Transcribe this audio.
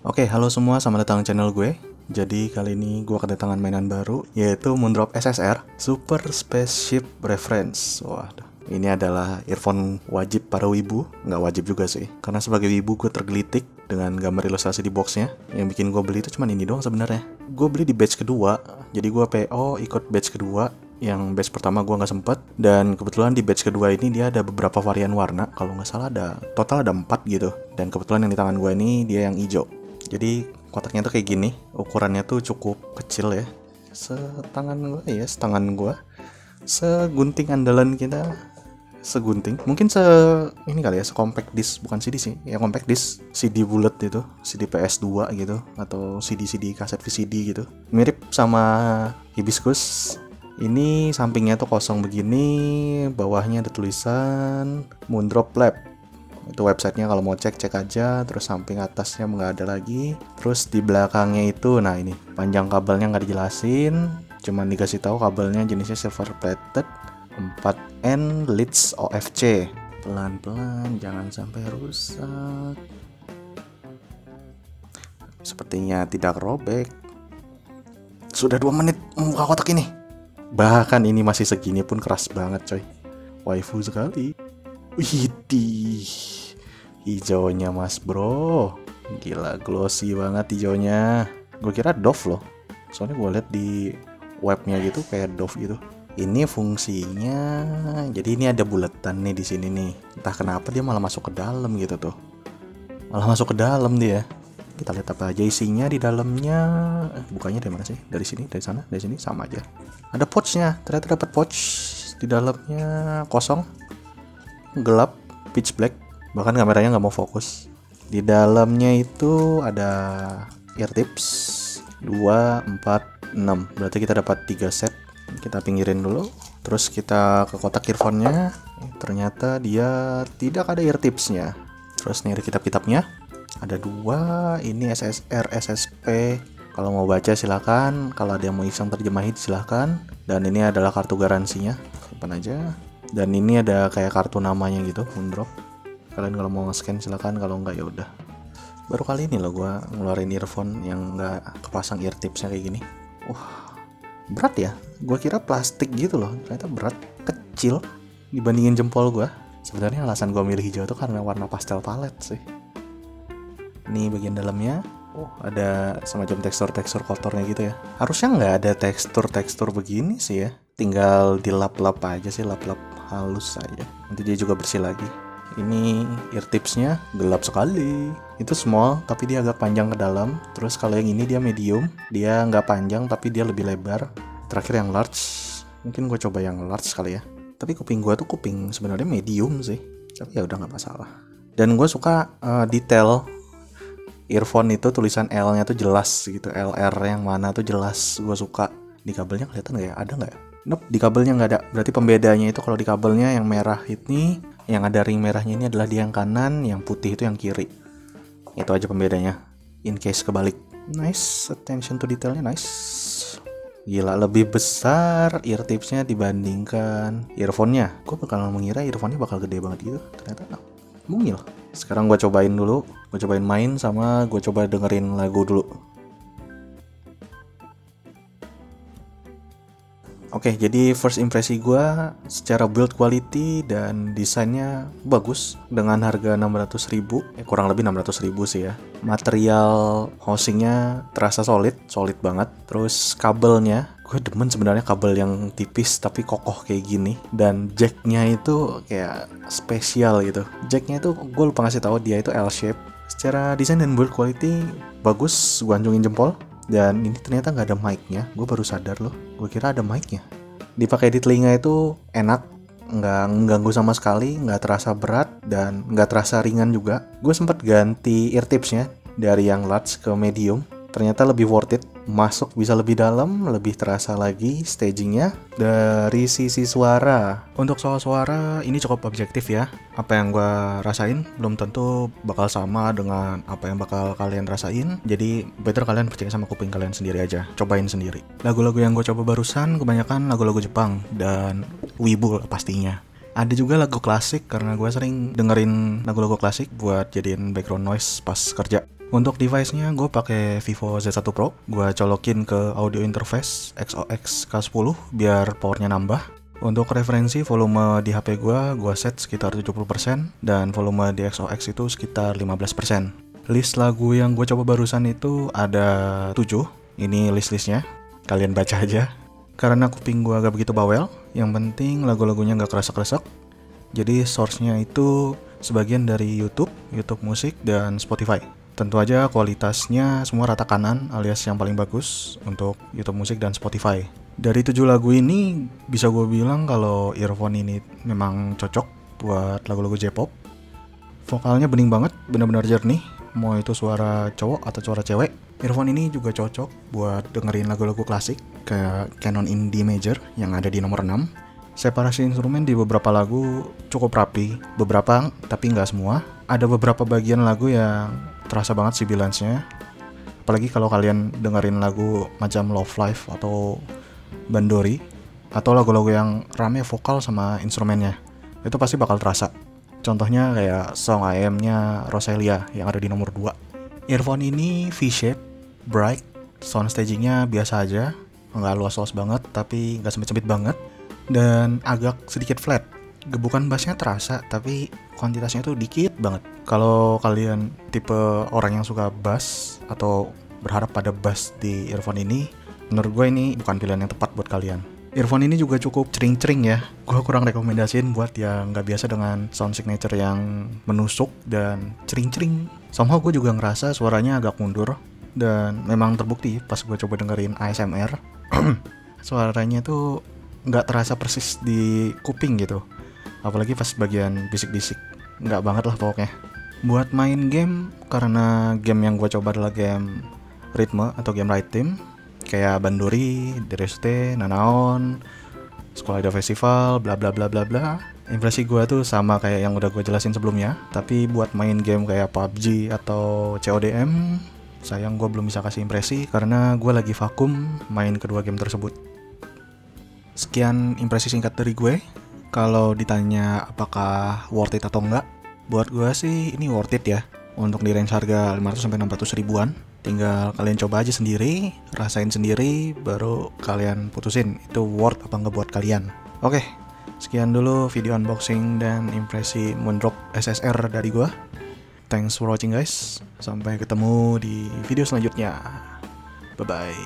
Oke, halo semua, selamat datang di channel gue. Jadi kali ini gue kedatangan mainan baru, yaitu Moondrop SSR Super Spaceship Reference. Wah, ini adalah earphone wajib para wibu. Nggak wajib juga sih, karena sebagai wibu gue tergelitik dengan gambar ilustrasi di boxnya. Yang bikin gue beli itu cuma ini doang sebenarnya. Gue beli di batch kedua, jadi gue PO ikut batch kedua. Yang batch pertama gue nggak sempet, dan kebetulan di batch kedua ini dia ada beberapa varian warna. Kalau nggak salah total ada 4 gitu. Dan kebetulan yang di tangan gue ini dia yang hijau. Jadi kotaknya tuh kayak gini, ukurannya tuh cukup kecil ya, setangan gue, segunting andalan kita, segunting, mungkin ini kali ya, compact disc, bukan CD sih, ya compact disc, CD bullet itu, CD PS2 gitu, atau CD kaset VCD gitu, mirip sama Hibiscus. Ini sampingnya tuh kosong begini, bawahnya ada tulisan Moondrop Lab. Itu websitenya, kalau mau cek aja. Terus samping atasnya nggak ada lagi. Terus di belakangnya itu, nah ini panjang kabelnya nggak dijelasin, cuman dikasih tahu kabelnya jenisnya silver plated 4N leads OFC. Pelan-pelan, jangan sampai rusak. Sepertinya tidak robek. Sudah 2 menit membuka kotak ini. Bahkan ini masih segini pun keras banget coy. Waifu sekali. Widih, hijaunya mas bro, gila glossy banget hijaunya. Gue kira Dove loh, soalnya gue liat di webnya gitu kayak Dove gitu. Ini fungsinya, jadi ini ada buletan nih di sini nih. Entah kenapa dia malah masuk ke dalam gitu tuh, malah masuk ke dalam dia. Kita lihat apa aja isinya di dalamnya. Bukanya dari mana sih? Dari sini, dari sana, dari sini sama aja. Ada pouchnya, ternyata dapat pouch di dalamnya kosong. Gelap, pitch black, bahkan kameranya nggak mau fokus. Di dalamnya itu ada ear tips 2, 4, 6. Berarti kita dapat 3 set. Kita pinggirin dulu. Terus kita ke kotak earphone-nya. Ternyata dia tidak ada ear tipsnya. Terus nih kita kitabnya. Ada 2. Ini SSR SSP. Kalau mau baca silakan. Kalau ada yang mau iseng terjemahin silakan. Dan ini adalah kartu garansinya. Simpan aja. Dan ini ada kayak kartu namanya gitu, Moondrop. Kalian kalau mau nge-scan silakan, kalau enggak ya udah. Baru kali ini loh gue ngeluarin earphone yang enggak kepasang ear tipsnya kayak gini. Berat ya. Gue kira plastik gitu loh, ternyata berat, kecil dibandingin jempol gue. Sebenarnya alasan gue milih hijau tuh karena warna pastel palette sih. Ini bagian dalamnya. Ada semacam tekstur kotornya gitu ya. Harusnya nggak ada tekstur begini sih ya. Tinggal dilap-lap aja sih, lap-lap halus aja. Nanti dia juga bersih lagi. Ini ear tipsnya gelap sekali. Itu small tapi dia agak panjang ke dalam. Terus kalau yang ini dia medium, dia nggak panjang tapi dia lebih lebar. Terakhir yang large, mungkin gue coba yang large kali ya. Tapi kuping gue tuh kuping sebenarnya medium sih. Tapi ya udah nggak masalah. Dan gue suka detail earphone itu, tulisan L-nya tuh jelas gitu, LR yang mana tuh jelas. Gue suka. Di kabelnya kelihatan nggak ya? Ada nggak ya? Nope, di kabelnya nggak ada. Berarti pembedanya itu kalau di kabelnya yang merah ini, yang ada ring merahnya ini adalah di yang kanan, yang putih itu yang kiri. Itu aja pembedanya. In case kebalik. Nice, attention to detailnya nice. Gila, lebih besar ear tipsnya dibandingkan earphone-nya. Gue bakal mengira earphone-nya bakal gede banget gitu. Ternyata mungil. Sekarang gue cobain dulu. Gue cobain main sama gue coba dengerin lagu dulu. Oke, jadi first impresi gue secara build quality dan desainnya bagus dengan harga 600.000, kurang lebih 600.000 sih ya. Material housingnya terasa solid banget. Terus kabelnya, gue demen sebenarnya kabel yang tipis tapi kokoh kayak gini. Dan jacknya itu kayak spesial gitu. Jacknya itu gue lupa ngasih tahu dia itu L-shape. Secara desain dan build quality bagus, gue anjungin jempol. Dan ini ternyata nggak ada mic-nya. Gue baru sadar loh. Gue kira ada mic-nya. Dipakai di telinga itu enak, nggak mengganggu sama sekali, nggak terasa berat dan nggak terasa ringan juga. Gue sempat ganti ear tipsnya dari yang large ke medium. Ternyata lebih worth it. Masuk bisa lebih dalam, lebih terasa lagi stagingnya. Dari sisi suara, untuk soal suara ini cukup objektif ya. Apa yang gue rasain belum tentu bakal sama dengan apa yang bakal kalian rasain. Jadi better kalian percaya sama kuping kalian sendiri aja, cobain sendiri. Lagu-lagu yang gue coba barusan kebanyakan lagu-lagu Jepang dan wibu pastinya. Ada juga lagu klasik karena gue sering dengerin lagu-lagu klasik buat jadiin background noise pas kerja. Untuk device-nya gue pakai Vivo Z1 Pro. Gue colokin ke audio interface XOX K10 biar powernya nambah. Untuk referensi volume di HP gue set sekitar 70% dan volume di XOX itu sekitar 15%. List lagu yang gue coba barusan itu ada 7. Ini list-listnya. Kalian baca aja. Karena kuping gue agak begitu bawel, yang penting lagu-lagunya gak kresek-kresek. Jadi source-nya itu sebagian dari YouTube musik, dan Spotify. Tentu aja kualitasnya semua rata kanan alias yang paling bagus untuk YouTube musik dan Spotify. Dari 7 lagu ini bisa gue bilang kalau earphone ini memang cocok buat lagu-lagu J-pop. Vokalnya bening banget, benar-benar jernih. Mau itu suara cowok atau suara cewek. Earphone ini juga cocok buat dengerin lagu-lagu klasik kayak Canon in D major yang ada di nomor 6. Separasi instrumen di beberapa lagu cukup rapi, beberapa tapi nggak semua. Ada beberapa bagian lagu yang terasa banget sibilansnya. Apalagi kalau kalian dengerin lagu macam Love Life atau Bandori atau lagu-lagu yang rame vokal sama instrumennya. Itu pasti bakal terasa. Contohnya kayak Song I Am-nya Rosalia yang ada di nomor 2. Earphone ini V-shape, bright, sound stagingnya biasa aja, nggak luas-luas banget tapi nggak sempit-sempit banget, dan agak sedikit flat. Gebukan bassnya terasa tapi kuantitasnya tuh dikit banget. Kalau kalian tipe orang yang suka bass atau berharap pada bass di earphone ini, menurut gue ini bukan pilihan yang tepat buat kalian. Earphone ini juga cukup cering-cering ya. Gue kurang rekomendasiin buat yang nggak biasa dengan sound signature yang menusuk dan cering-cering. Somehow gue juga ngerasa suaranya agak mundur. Dan memang terbukti pas gue coba dengerin ASMR, suaranya tuh nggak terasa persis di kuping gitu. Apalagi pas bagian bisik-bisik. Nggak banget lah pokoknya. Buat main game, karena game yang gue coba adalah game ritme atau game rhythm, kayak Bandori, DRST, Nanaon, Sekolah Idol Festival, bla bla bla bla bla. Impresi gue tuh sama kayak yang udah gue jelasin sebelumnya. Tapi buat main game kayak PUBG atau CODM, sayang gue belum bisa kasih impresi karena gue lagi vakum main kedua game tersebut. Sekian impresi singkat dari gue. Kalau ditanya apakah worth it atau enggak, buat gue sih ini worth it ya. Untuk di range harga 500-600 ribuan. Tinggal kalian coba aja sendiri, rasain sendiri, baru kalian putusin itu worth apa enggak buat kalian. Oke, sekian dulu video unboxing dan impresi Moondrop SSR dari gua. Thanks for watching guys. Sampai ketemu di video selanjutnya. Bye bye.